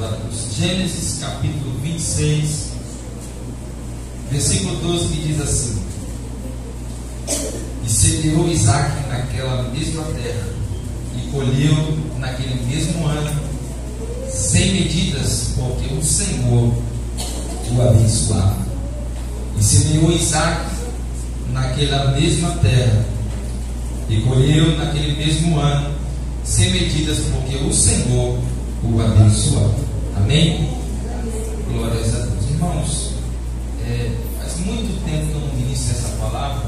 Glória a Deus. Gênesis capítulo 26, versículo 12, que diz assim: E semeou Isaque naquela mesma terra, e colheu naquele mesmo ano, sem medidas, porque o Senhor o abençoava. E semeou Isaque naquela mesma terra, e colheu naquele mesmo ano, sem medidas, porque o Senhor o abençoava. Amém? Glórias a Deus. Irmãos, faz muito tempo que eu não ministro essa palavra,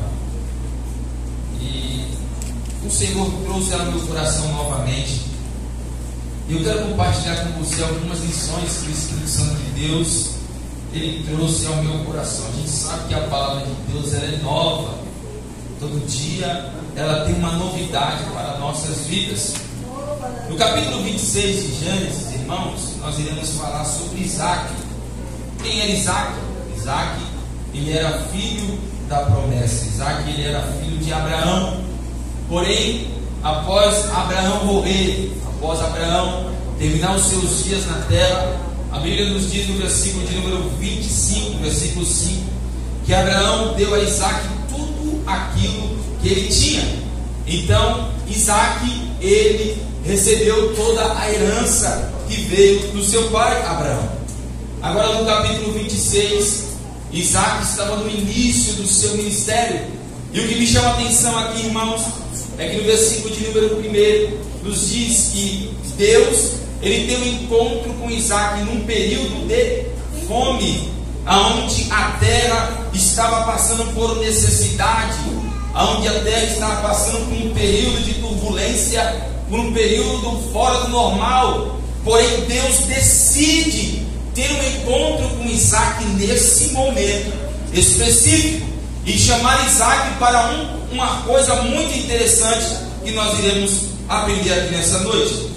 e o Senhor trouxe ela no meu coração novamente. E eu quero compartilhar com você algumas lições que o Espírito Santo de Deus Ele trouxe ao meu coração. A gente sabe que a palavra de Deus ela é nova. Todo dia ela tem uma novidade para nossas vidas. No capítulo 26 de Gênesis, irmãos, nós iremos falar sobre Isaque. Quem era Isaque? Isaque, ele era filho da promessa. Isaque, ele era filho de Abraão. Porém, após Abraão morrer, após Abraão terminar os seus dias na terra, a Bíblia nos diz no versículo de número 25, versículo 5, que Abraão deu a Isaque tudo aquilo que ele tinha. Então, Isaque, ele recebeu toda a herança que veio do seu pai Abraão. Agora no capítulo 26, Isaque estava no início do seu ministério. E o que me chama a atenção aqui, irmãos, é que no versículo de número 1 nos diz que Deus, ele tem um encontro com Isaque num período de fome, aonde a terra estava passando por necessidade, aonde a terra estava passando por um período de turbulência, por um período fora do normal. Porém Deus decide ter um encontro com Isaque nesse momento específico e chamar Isaque para uma coisa muito interessante que nós iremos aprender aqui nessa noite.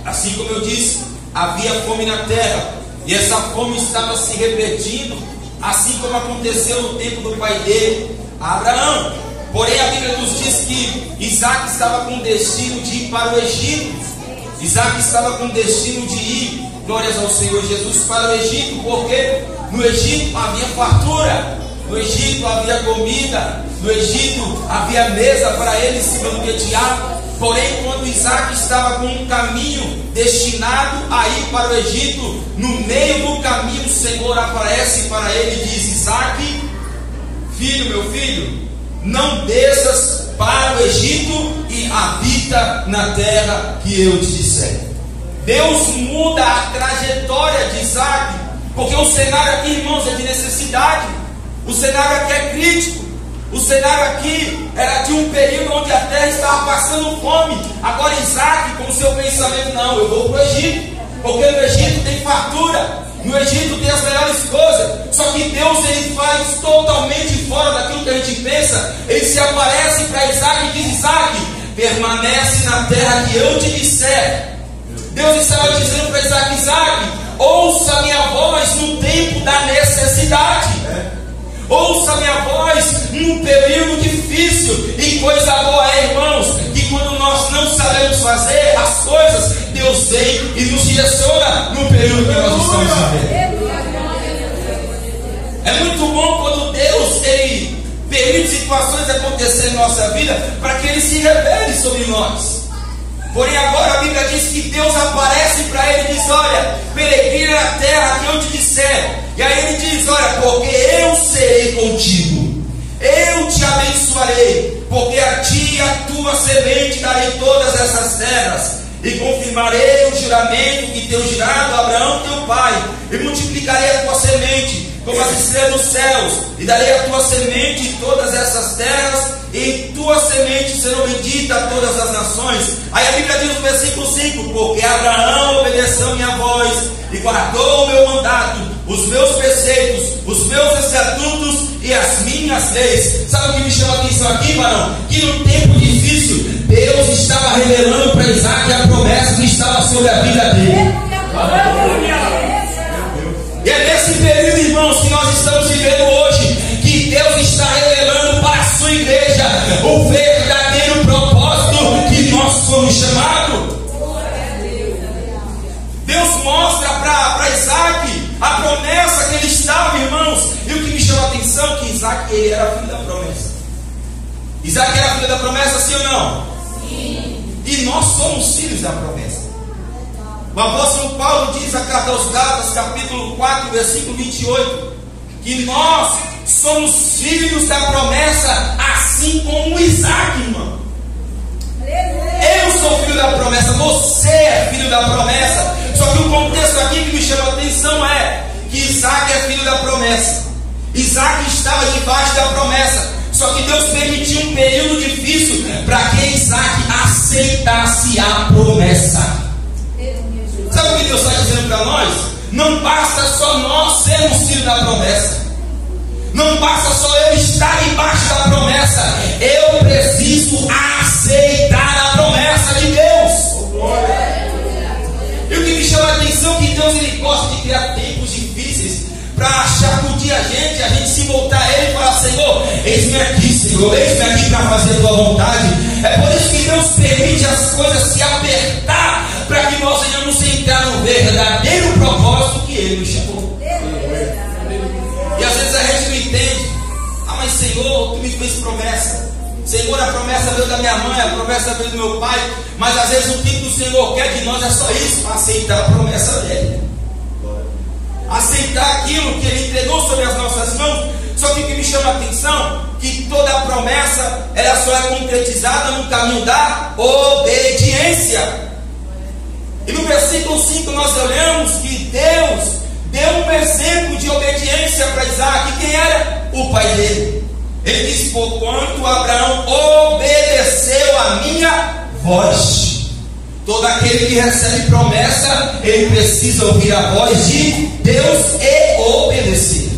Assim como eu disse, havia fome na terra, e essa fome estava se repetindo, assim como aconteceu no tempo do pai dele, Abraão. Porém a Bíblia nos diz que Isaque estava com destino de ir para o Egito. Isaque estava com destino de ir, glórias ao Senhor Jesus, para o Egito, porque no Egito havia fartura, no Egito havia comida, no Egito havia mesa para ele se banquetear. Porém, quando Isaque estava com um caminho destinado a ir para o Egito, no meio do caminho o Senhor aparece para ele e diz: Isaque, filho, meu filho, não desças para o Egito e habita na terra que eu te disser. Deus muda a trajetória de Isaque, porque o cenário aqui, irmãos, é de necessidade. O cenário aqui é crítico. O cenário aqui era de um período onde a terra estava passando fome. Agora Isaque, com o seu pensamento: não, eu vou para o Egito, porque no Egito tem fartura, no Egito tem as melhores coisas. Só que Deus, ele faz totalmente fora daquilo que a gente pensa. Ele se aparece para Isaque e diz: Isaque, permanece na terra que eu te disser. Deus estava dizendo para Isaque: Isaque, ouça a minha voz no tempo da necessidade. Ouça minha voz num período difícil. E coisa boa é, irmãos, que quando nós não sabemos fazer as coisas, Deus vem e nos direciona no período que nós estamos vivendo. É muito bom quando Deus, ele permite situações acontecerem em nossa vida para que ele se revele sobre nós. Porém agora a Bíblia diz que Deus aparece para ele e diz: olha, peregrina na terra que eu te disser. E aí ele diz: olha, porque eu serei contigo, eu te abençoarei, porque a ti e a tua semente darei todas essas terras, e confirmarei o juramento que tenho jurado a Abraão teu pai, e multiplicarei a tua semente como as estrelas dos céus, e darei a tua semente em todas essas terras, e em tua semente serão benditas todas as nações. Aí a Bíblia diz no versículo 5: porque Abraão obedeceu minha voz e guardou o meu mandato, os meus preceitos, os meus estatutos e as minhas leis. Sabe o que me chama a atenção aqui, varão? Que no tempo difícil Deus estava revelando para Isaque a promessa que estava sobre a vida dele. E é nesse período, irmãos, que nós estamos vivendo hoje, que Deus está revelando para a sua igreja o verdadeiro propósito que nós fomos chamados. Deus mostra para ele era filho da promessa. Isaac era filho da promessa, sim ou não? Sim. E nós somos filhos da promessa. O apóstolo Paulo diz na carta aos Gálatas, capítulo 4, versículo 28, que nós somos filhos da promessa, assim como Isaac, irmão. Eu sou filho da promessa, você é filho da promessa. Só que o contexto aqui que me chama a atenção é que Isaac é filho da promessa. Isaac estava debaixo da promessa. Só que Deus permitiu um período difícil para que Isaac aceitasse a promessa. Sabe o que Deus está dizendo para nós? Não basta só nós sermos filhos da promessa. Não basta só eu estar debaixo da promessa. Eu preciso aceitar a promessa de Deus. E o que me chama a atenção é que Deus ele gosta de criar tempos difíceis para sacudir a gente se voltar a Ele e falar: Senhor, eis-me aqui, Senhor, eis-me aqui para fazer a tua vontade. É por isso que Deus permite as coisas se apertar, para que nós venhamos entrar no verdadeiro propósito que Ele nos chamou. E às vezes a gente não entende. Ah, mas Senhor, Tu me fez promessa. Senhor, a promessa veio da minha mãe, a promessa veio do meu pai. Mas às vezes o que o Senhor quer de nós é só isso: aceitar a promessa dele, aceitar aquilo que Ele entregou sobre as nossas mãos. Só que o que me chama a atenção, que toda a promessa, ela só é concretizada no caminho da obediência. E no versículo 5 nós olhamos que Deus deu um exemplo de obediência para Isaac. Quem era? O pai dele. Ele diz: porquanto Abraão obedeceu a minha voz. Todo aquele que recebe promessa, ele precisa ouvir a voz de Deus e obedecer.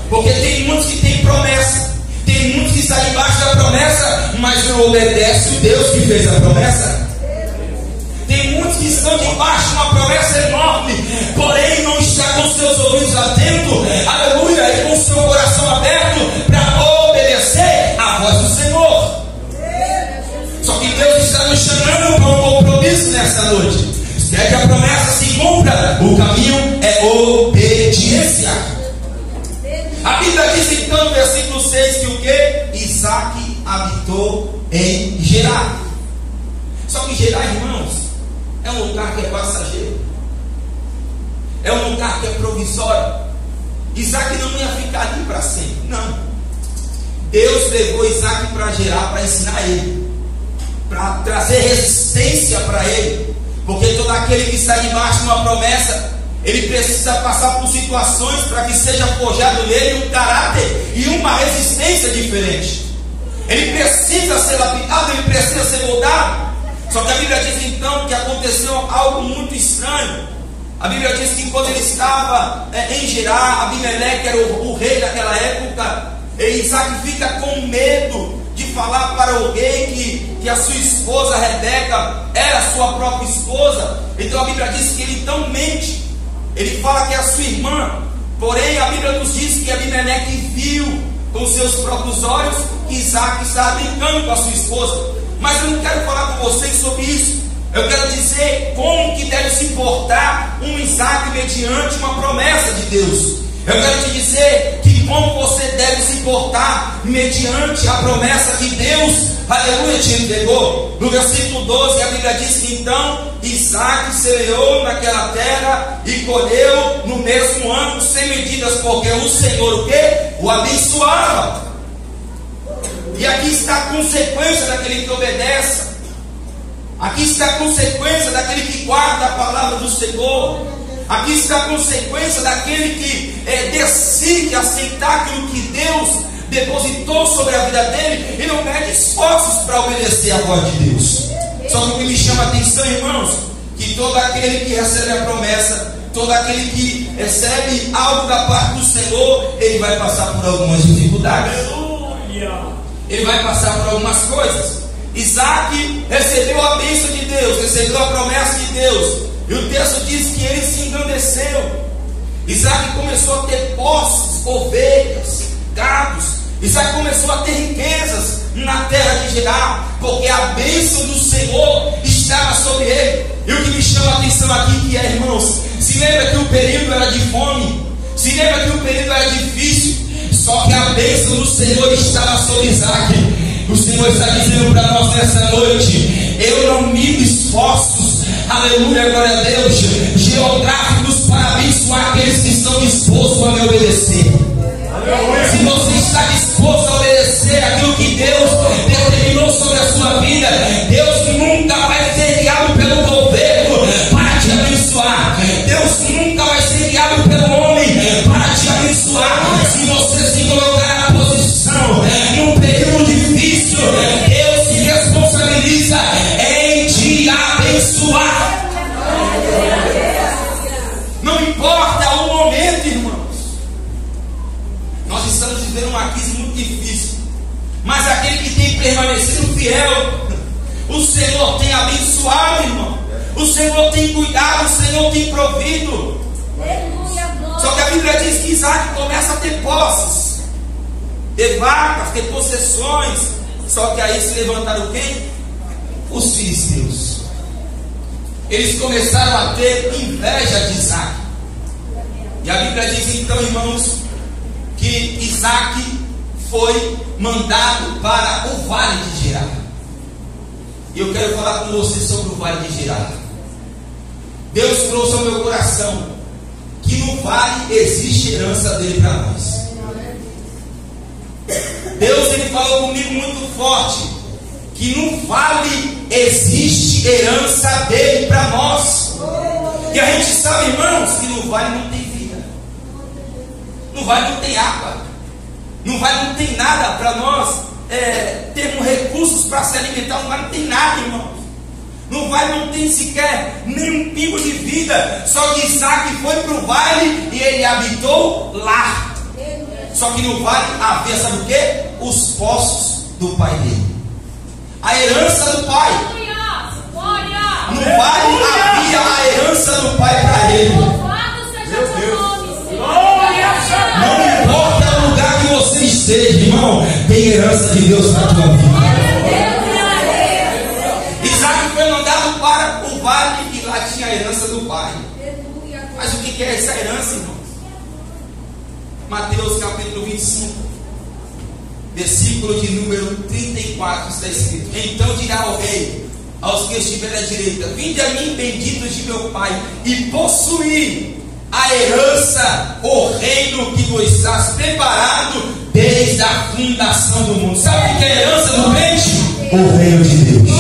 Porque tem muitos que têm promessa, tem muitos que estão debaixo da promessa, mas não obedecem o Deus que fez a promessa. Tem muitos que estão debaixo de uma promessa enorme, porém não está com seus ouvidos atentos, aleluia, e com seu coração aberto para obedecer a voz do Senhor. Só que Deus está nos chamando para um compromisso nessa noite. Se quer que a promessa se cumpra, o caminho é obediência. A Bíblia diz então no versículo 6 que o que? Isaac habitou em Gerar. Só que Gerar, irmãos, é um lugar que é passageiro, é um lugar que é provisório. Isaac não ia ficar ali para sempre, não. Deus levou Isaac para Gerar para ensinar ele, para trazer resistência para ele, porque todo aquele que está debaixo de uma promessa, ele precisa passar por situações para que seja forjado nele um caráter e uma resistência diferente. Ele precisa ser lapidado, ele precisa ser moldado. Só que a Bíblia diz então que aconteceu algo muito estranho. A Bíblia diz que quando ele estava em Gerar, Abimeleque era o rei daquela época, e Isaac fica com medo de falar para o rei que a sua esposa Rebeca era a sua própria esposa. Então a Bíblia diz que ele então mente. Ele fala que é a sua irmã. Porém a Bíblia nos diz que Abimeleque viu com seus próprios olhos que Isaac estava brincando com a sua esposa. Mas eu não quero falar com vocês sobre isso. Eu quero dizer como que deve se portar um Isaac mediante uma promessa de Deus. Eu quero te dizer que como você deve se portar mediante a promessa que Deus, aleluia, te entregou. No versículo 12 a Bíblia diz que então Isaac semeou naquela terra e colheu no mesmo ano sem medidas, porque o Senhor o quê? O abençoava. E aqui está a consequência daquele que obedece. Aqui está a consequência daquele que guarda a palavra do Senhor. Aqui está a consequência daquele que decide aceitar aquilo que Deus depositou sobre a vida dele e não mede esforços para obedecer a voz de Deus. Só que o que me chama a atenção, irmãos, que todo aquele que recebe a promessa, todo aquele que recebe algo da parte do Senhor, ele vai passar por algumas dificuldades. Ele vai passar por algumas coisas. Isaac recebeu a bênção de Deus, recebeu a promessa de Deus, e o texto diz que ele se engrandeceu. Isaac começou a ter posses, ovelhas, gados. Isaac começou a ter riquezas na terra de Gerar, porque a bênção do Senhor estava sobre ele. E o que me chama a atenção aqui que é, irmãos, se lembra que o período era de fome, se lembra que o período era difícil. Só que a bênção do Senhor estava sobre Isaac. O Senhor está dizendo para nós nessa noite: eu não mido esforços, aleluia, glória a Deus, geográficos para abençoar aqueles que estão dispostos a me obedecer. Se você está disposto a obedecer aquilo que Deus determinou sobre a sua vida, Deus nunca vai ser guiado pelo governo para te abençoar. Deus nunca vai ser guiado pelo homem para te abençoar. Se você se colocar na posição, num período difícil, Deus se responsabiliza em te abençoar. Não importa o momento, irmãos. Nós estamos vivendo uma crise muito difícil, mas aquele que tem permanecido fiel, o Senhor tem abençoado, irmão. O Senhor tem cuidado, o Senhor tem provido. Só que a Bíblia diz que Isaac começa a ter posses, ter vacas, ter possessões. Só que aí se levantaram quem? Os filisteus. Eles começaram a ter inveja de Isaac. E a Bíblia diz então, irmãos, que Isaac foi mandado para o vale de Gerar. E eu quero falar com você sobre o vale de Gerar. Deus trouxe ao meu coração que no vale existe herança dele para nós. Deus, ele falou comigo muito forte que no vale existe herança dele para nós. E a gente sabe, irmãos, que no vale não tem vida, no vale não tem água, no vale não tem nada para nós termos recursos para se alimentar. No vale não tem nada, irmãos. No vale não tem sequer nenhum pingo de vida. Só que Isaac foi para o vale e ele habitou lá. Só que no vale havia, sabe o que? Os poços do pai dele, a herança do pai. No vale havia a herança do pai para ele. Não importa o lugar que você esteja, irmão, tem herança de Deus na tua vida. Isaac foi mandado para o vale e lá tinha a herança do pai. Mas o que é essa herança, irmão? Mateus capítulo 25, versículo de número 34, está escrito: então dirá o rei aos que estiverem à direita: vinde a mim, benditos de meu pai, e possuí a herança, o reino que vos está preparado desde a fundação do mundo. Sabe o que é a herança do crente? O reino de Deus.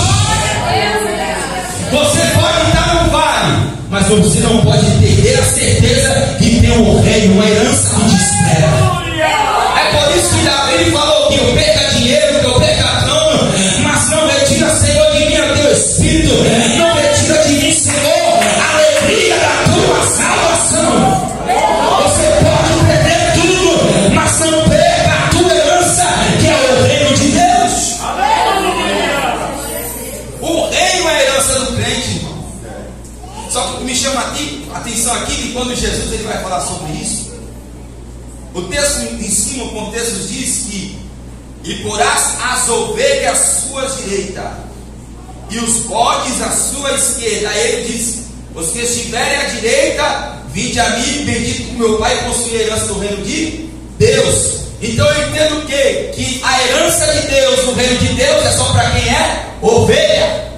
Você pode estar no vale, mas você não pode perder a certeza que tem um reino, uma herança que te espera. É por isso que Davi falou que eu perca dinheiro, que eu perca trono, mas não retira, Senhor, de mim o teu espírito, não retira de mim, Senhor, a alegria da tua salvação. Você pode perder tudo, mas não perca a tua herança, que é o reino de Deus. O reino é a herança do crente, irmão. Só que me chama atenção aqui que quando Jesus ele vai falar sobre isso, o texto em cima, o contexto diz que: e porás as ovelhas à sua direita e os bodes à sua esquerda. Aí ele diz: os que estiverem à direita, vinde a mim, bendito meu pai, possui a herança do reino de Deus. Então eu entendo o quê? Que a herança de Deus, o reino de Deus, é só para quem é ovelha.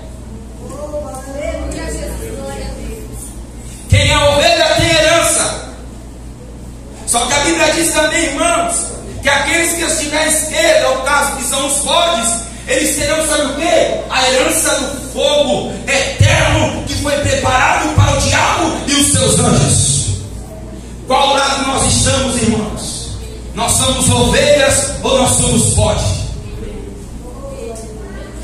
Quem é ovelha tem herança. Só que a Bíblia diz também, irmãos, que aqueles que estiverem à esquerda, o caso que são os bodes, eles terão, sabe o quê? A herança do fogo eterno que foi preparado para o diabo e os seus anjos. Qual lado nós estamos, irmãos? Nós somos ovelhas ou nós somos bodes?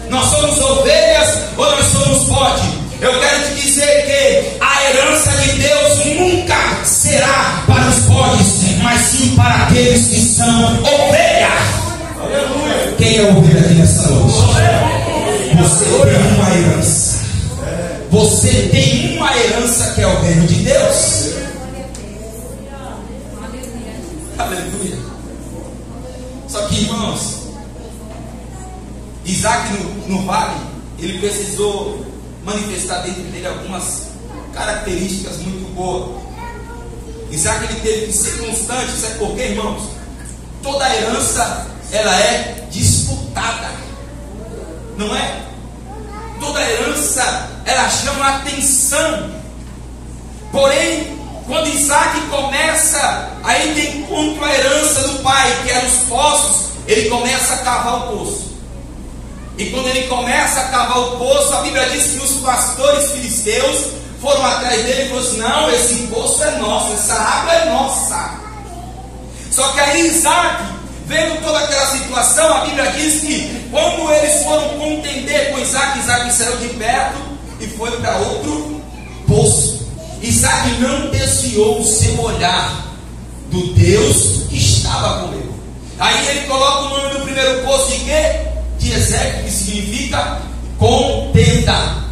Nós somos ovelhas ou nós somos bodes? Eu quero te dizer que a herança de Deus nunca será para os bodes, mas sim para aqueles que são ovelhas. Quem é ovelha aqui nessa noite? Você tem uma herança. Você tem uma herança que é o reino de Deus. Aleluia. Só que, irmãos, Isaac no vale, ele precisou manifestar dentro dele algumas características muito boas. Isaac ele teve que ser constante. Sabe por quê, irmãos? toda herança ela é disputada, não é? Toda herança ela chama atenção. Porém, quando Isaac começa a ir de encontro à herança do pai, que eram os poços, ele começa a cavar o poço. E quando ele começa a cavar o poço, a Bíblia diz que os pastores filisteus foram atrás dele e falaram assim: não, esse poço é nosso, essa água é nossa. Só que aí Isaac, vendo toda aquela situação, a Bíblia diz que quando eles foram contender com Isaac, Isaac saiu de perto e foi para outro poço. Isaac não desviou o seu olhar do Deus que estava com ele. Aí ele coloca o nome do primeiro poço de quê? De Ezequiel, que significa contenda.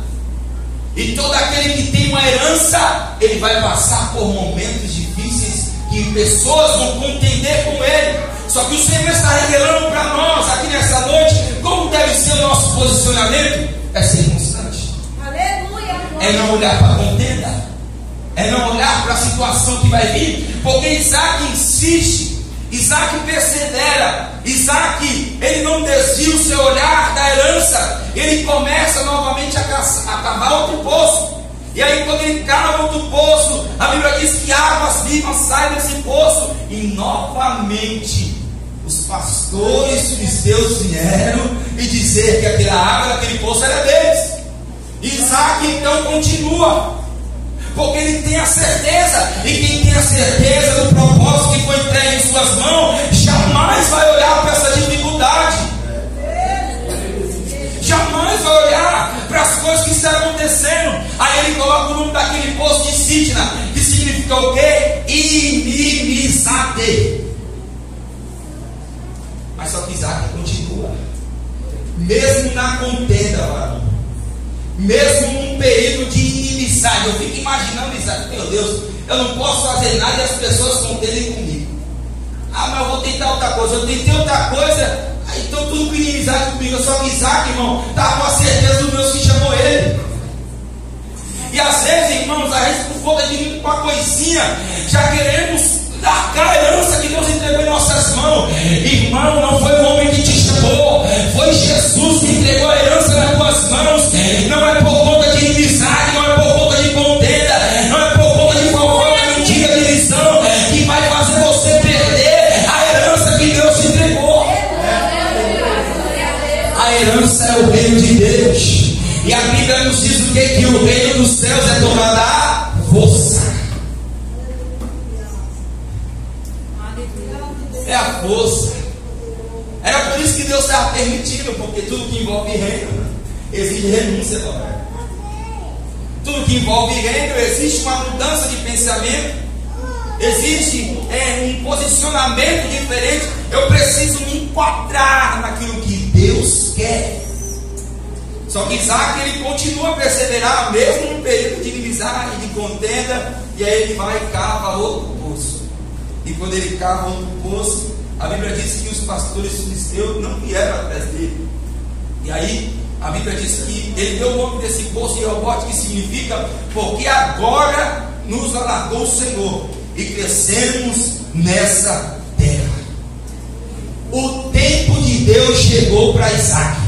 E todo aquele que tem uma herança, ele vai passar por momentos difíceis, que pessoas vão contender com ele. Só que o Senhor está revelando para nós aqui nessa noite como deve ser o nosso posicionamento. É ser constante. Aleluia. É não olhar para a contenda, é não olhar para a situação que vai vir, porque Isaac insiste, Isaac persevera, Isaac, ele não desvia o seu olhar da herança, ele começa novamente a cavar outro poço. E aí quando ele cava outro poço, a Bíblia diz que águas vivas saem desse poço, e novamente os pastores filisteus vieram e dizer que aquela água daquele poço era deles. Isaac então continua, porque ele tem a certeza, e quem tem a certeza do propósito que foi entregue em suas mãos, jamais vai olhar para essa dificuldade, jamais vai olhar para as coisas que estão acontecendo. Aí ele coloca o nome daquele poço de Sitna, que significa o quê? Inimizade. Mas só que Isaac continua, mesmo na contenda, varão, mesmo num período de inimizade. Eu fico imaginando Isaac: meu Deus, eu não posso fazer nada e as pessoas contendem comigo. Ah, mas eu vou tentar outra coisa. Eu tentei outra coisa, então tudo com inimizade comigo. Só que Isaac, irmão, está com a certeza do Deus que chamou ele. E às vezes, irmãos, a gente por conta de vir com uma coisinha, já queremos largar a herança que Deus entregou em nossas mãos. Irmão, não foi o homem que te chamou, foi Jesus que entregou a herança nas tuas mãos. Não é por conta de inimizade, não é por conta de contenda, não é por conta de fofoca, mentira, divisão, que vai fazer você perder a herança que Deus te entregou. A herança é o reino de Deus, e a Bíblia nos diz o que? Que o reino dos céus é tomada à força. É a força. Era por isso que Deus estava permitindo, porque tudo que envolve reino exige renúncia também. Tudo que envolve reino existe uma mudança de pensamento, existe um posicionamento diferente. Eu preciso me enquadrar naquilo que Deus quer. Só que Isaac, ele continua a perseverar, mesmo no período de inimizade, de contenda. E aí ele vai e cava outro poço. E quando ele cava outro poço, a Bíblia diz que os pastores filisteus não vieram atrás dele. E aí a Bíblia diz que ele deu o nome desse poço de Rehobote, que significa: porque agora nos alargou o Senhor e crescemos nessa terra. O tempo de Deus chegou para Isaac,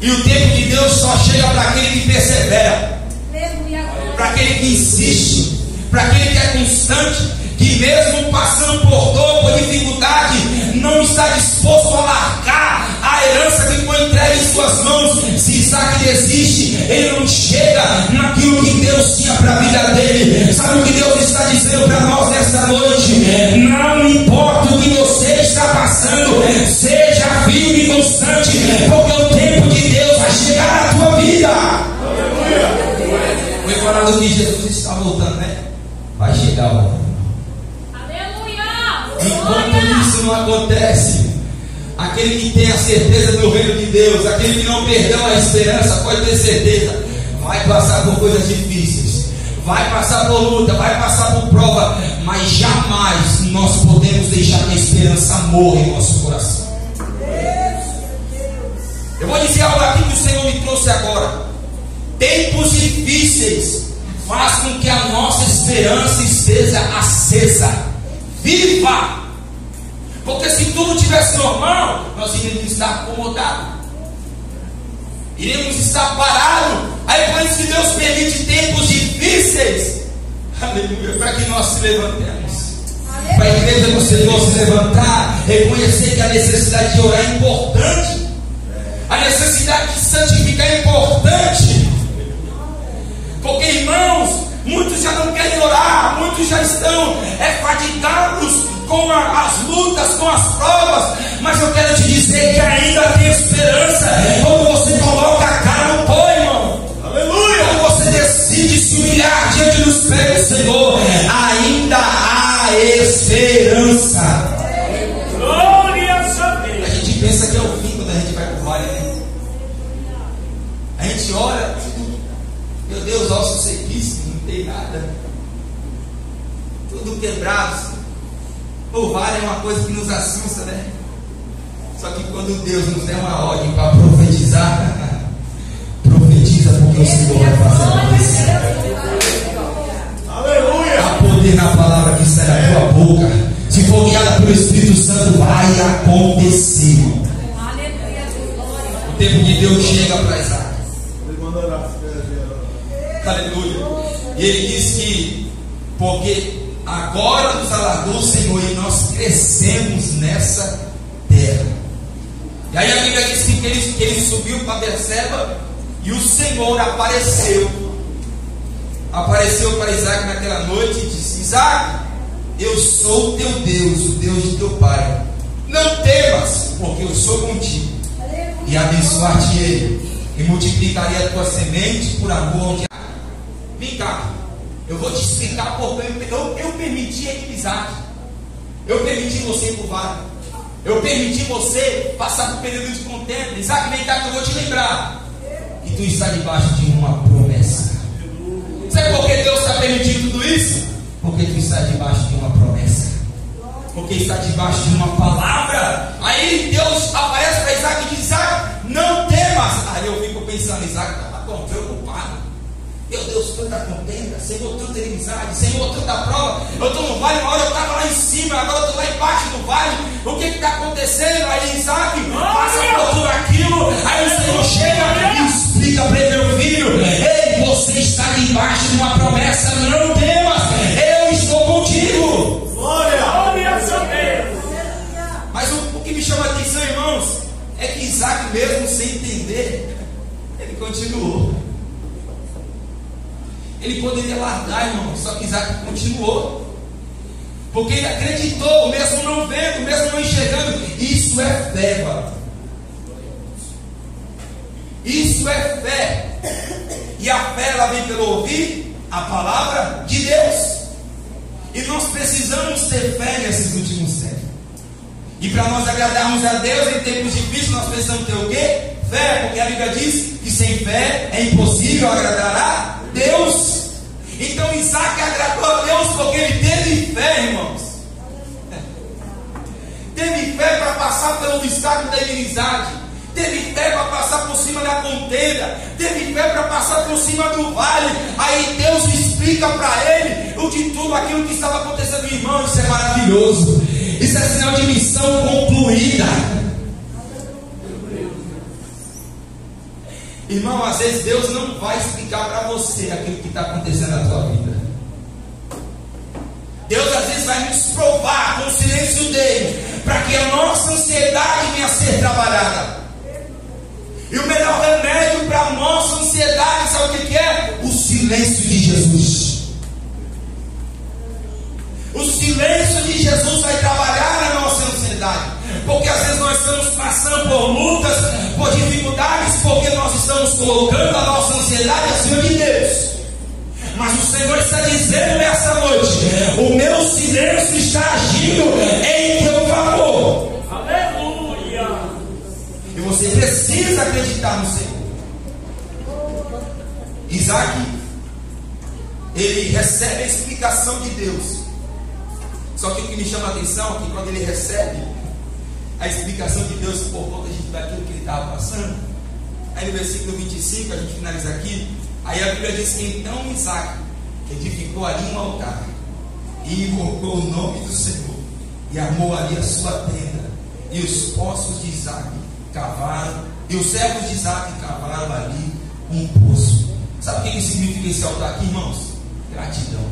e o tempo de Deus só chega para aquele que persevera, para aquele que insiste, para aquele que é constante, que mesmo passando por dor, por dificuldade, não está disposto a largar a herança que foi entregue em suas mãos. Se Isaac desiste, ele não chega naquilo que Deus tinha para a vida dele. Sabe o que Deus está dizendo para nós nessa noite? Não importa o que você está passando, seja firme e constante, porque o tempo de Deus vai chegar na tua vida. Foi falado que Jesus está voltando, né? Vai chegar o ano. Enquanto isso não acontece, aquele que tem a certeza do reino de Deus, aquele que não perdeu a esperança, pode ter certeza, vai passar por coisas difíceis, vai passar por luta, vai passar por prova, mas jamais nós podemos deixar que a esperança morra em nosso coração. Eu vou dizer algo aqui que o Senhor me trouxe agora. Tempos difíceis faz com que a nossa esperança esteja acesa, viva, Porque se tudo tivesse normal, nós iríamos estar acomodados, iríamos estar parados. Aí por isso que Deus permite tempos difíceis, aleluia, para que nós se levantemos, para a igreja do Senhor se levantar, reconhecer que a necessidade de orar é importante, a necessidade de santificar é importante. Porque, irmãos, muitos já não querem orar, muitos já estão fadigados com as lutas, com as provas. Mas eu quero te dizer que ainda tem esperança quando você coloca a cara no pó, irmão. Aleluia! Quando você decide se humilhar diante dos pés do Senhor, ainda há esperança. Glória a Deus! A gente pensa que é o fim quando a gente vai para o vale, né? A gente ora, meu Deus, ossos sequíssimos, não tem nada, tudo quebrado. O vale é uma coisa que nos assusta, né? Só que quando Deus nos der uma ordem para profetizar, profetiza, porque o Senhor vai fazer acontecer. Aleluia! Há poder na palavra que sai da tua boca. Se for guiada pelo Espírito Santo, vai acontecer. O tempo de Deus chega para Isaac. Aleluia. E ele diz que porque agora nos alargou o Senhor e nós crescemos nessa terra. E aí a Bíblia diz que ele subiu para Berseba e o Senhor apareceu para Isaac naquela noite e disse: Isaac, eu sou o teu Deus, o Deus de teu pai. Não temas, porque eu sou contigo, e abençoar-te-ei, e multiplicaria a tua semente por amor de Isaac. Vem cá, eu vou te explicar porque eu permiti Isaac, eu permiti você ir para o vale, eu permiti você passar por um período de contenda. Isaac, vem cá que eu vou te lembrar que tu está debaixo de uma promessa. Sabe por que Deus está permitindo tudo isso? Porque tu está debaixo de uma promessa, porque está debaixo de uma palavra. Aí Deus aparece para Isaac e diz: Isaac, não temas. Aí eu fico pensando, Isaac estava tão preocupado. Meu Deus, tanta contenda, Senhor, tanta inimizade, Senhor, tanta prova. Eu estou no vale, uma hora eu estava lá em cima, agora eu estou lá embaixo do vale. O que está acontecendo? Aí Isaac passa por tudo aquilo. Aí o Senhor chega e explica para ele: meu filho, ei, você está debaixo de uma promessa, não temas, eu estou contigo. Glória a Deus. Mas o que me chama a atenção, irmãos, é que Isaac, mesmo sem entender, ele continuou. Ele poderia largar, irmão, só que Isaac continuou, porque ele acreditou, mesmo não vendo, mesmo não enxergando. Isso é fé, mano. Isso é fé. E a fé, ela vem pelo ouvir a palavra de Deus. E nós precisamos ter fé nesses últimos tempos. E para nós agradarmos a Deus em tempos difíceis, nós precisamos ter o quê? Fé, porque a Bíblia diz que sem fé é impossível agradar a Deus. Então Isaac agradou a Deus porque ele teve fé, irmãos. Teve fé para passar pelo obstáculo da inimizade. Teve fé para passar por cima da contenda. Teve fé para passar por cima do vale. Aí Deus explica para ele o de tudo aquilo que estava acontecendo, irmão. Isso é maravilhoso. Isso é sinal de missão concluída. Irmão, às vezes Deus não vai explicar para você aquilo que está acontecendo na tua vida. Deus às vezes vai nos provar com o silêncio dele, para que a nossa ansiedade venha a ser trabalhada. E o melhor remédio para a nossa ansiedade, sabe o que é? O silêncio de Jesus. O silêncio de Jesus vai trabalhar na nossa ansiedade. Porque às vezes nós estamos passando por lutas, por dificuldades, porque nós estamos colocando a nossa ansiedade acima de Deus. Mas o Senhor está dizendo nessa noite: o meu silêncio está agindo em teu favor. Aleluia! E você precisa acreditar no Senhor. Isaac, ele recebe a explicação de Deus. Só que o que me chama a atenção é que quando ele recebe a explicação de Deus por conta daquilo que ele estava passando, aí no versículo 25, a gente finaliza aqui. Aí a Bíblia diz que então Isaac edificou ali um altar e invocou o nome do Senhor. e armou ali a sua tenda, e os poços de Isaac cavaram, e os servos de Isaac cavaram ali um poço. Sabe o que significa esse altar aqui, irmãos? Gratidão.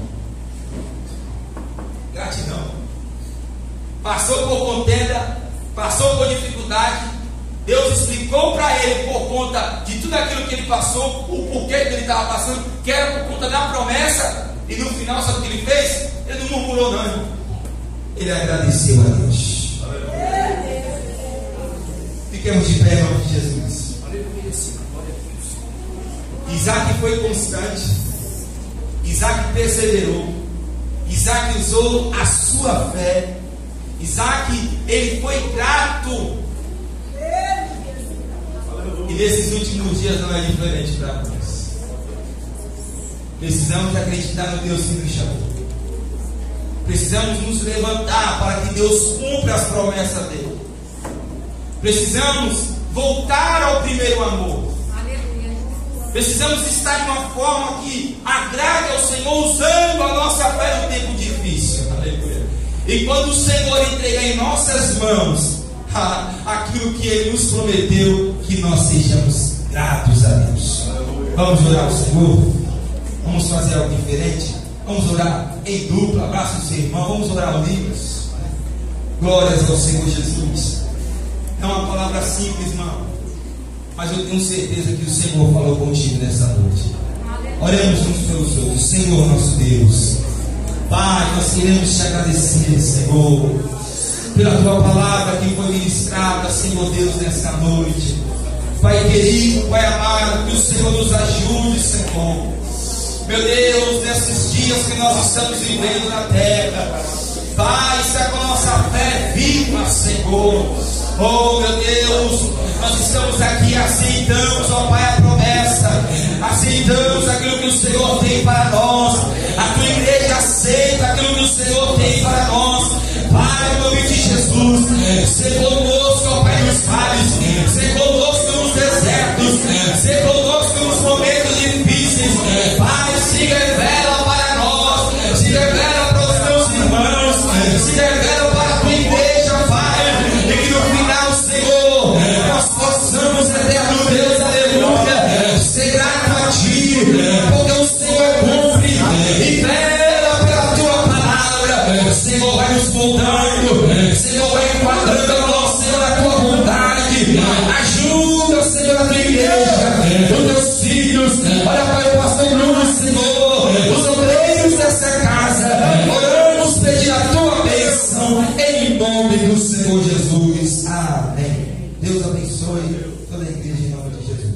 Gratidão. Passou por contenda, passou por dificuldade, Deus explicou para ele, por conta de tudo aquilo que ele passou, o porquê que ele estava passando, que era por conta da promessa. E no final, sabe o que ele fez? Ele não murmurou não, irmão. Ele agradeceu a Deus. Fiquemos de pé em nome de Jesus. Isaac foi constante, Isaac perseverou, Isaac usou a sua fé, Isaac, ele foi grato. E nesses últimos dias não é diferente para nós. Precisamos acreditar no Deus que nos chamou. Precisamos nos levantar para que Deus cumpra as promessas dele. Precisamos voltar ao primeiro amor. Precisamos estar de uma forma que agrade ao Senhor, usando a nossa fé no tempo difícil. Aleluia. E quando o Senhor entregar em nossas mãos aquilo que Ele nos prometeu, que nós sejamos gratos a Deus. Vamos orar ao Senhor. Vamos fazer algo diferente. Vamos orar em dupla. Abraça o seu irmão. Vamos orar unidos. Glórias ao Senhor Jesus. É uma palavra simples, irmão, mas eu tenho certeza que o Senhor falou contigo nessa noite. Oremos uns pelos outros. Senhor nosso Deus, Pai, nós queremos te agradecer, Senhor, pela tua palavra que foi ministrada, Senhor Deus, nessa noite. Pai querido, Pai amado, que o Senhor nos ajude, Senhor. Meu Deus, nesses dias que nós estamos vivendo na terra, Pai, está com a nossa fé viva, Senhor. Oh, meu Deus, nós estamos aqui, aceitamos, ó Pai, a promessa, aceitamos aquilo que o Senhor tem para nós. A tua igreja aceita aquilo que o Senhor tem para nós. Pai, em nome de Jesus, ser conosco, ó Pai, nos vales, ser conosco nos desertos, ser conosco nos momentos difíceis. Pai, se revela para nós, se revela para os teus irmãos, se revela para a tua igreja, Pai, e que no final, Senhor, nós possamos, eterno Deus, aleluia, ser grato a Ti, porque o Senhor cumpre e vela pela Tua palavra. Senhor, vai nos moldando, Senhor, vai enquadrando a nós, Senhor, a Tua vontade. Ajuda, Senhor, a Tua igreja, os Teus filhos. Olha, Pai, o pastor Bruno, Senhor, os obreiros dessa casa. Oramos, pedir a Tua bênção em nome do Senhor Jesus. Amém. Deus abençoe toda a igreja em nome de Jesus.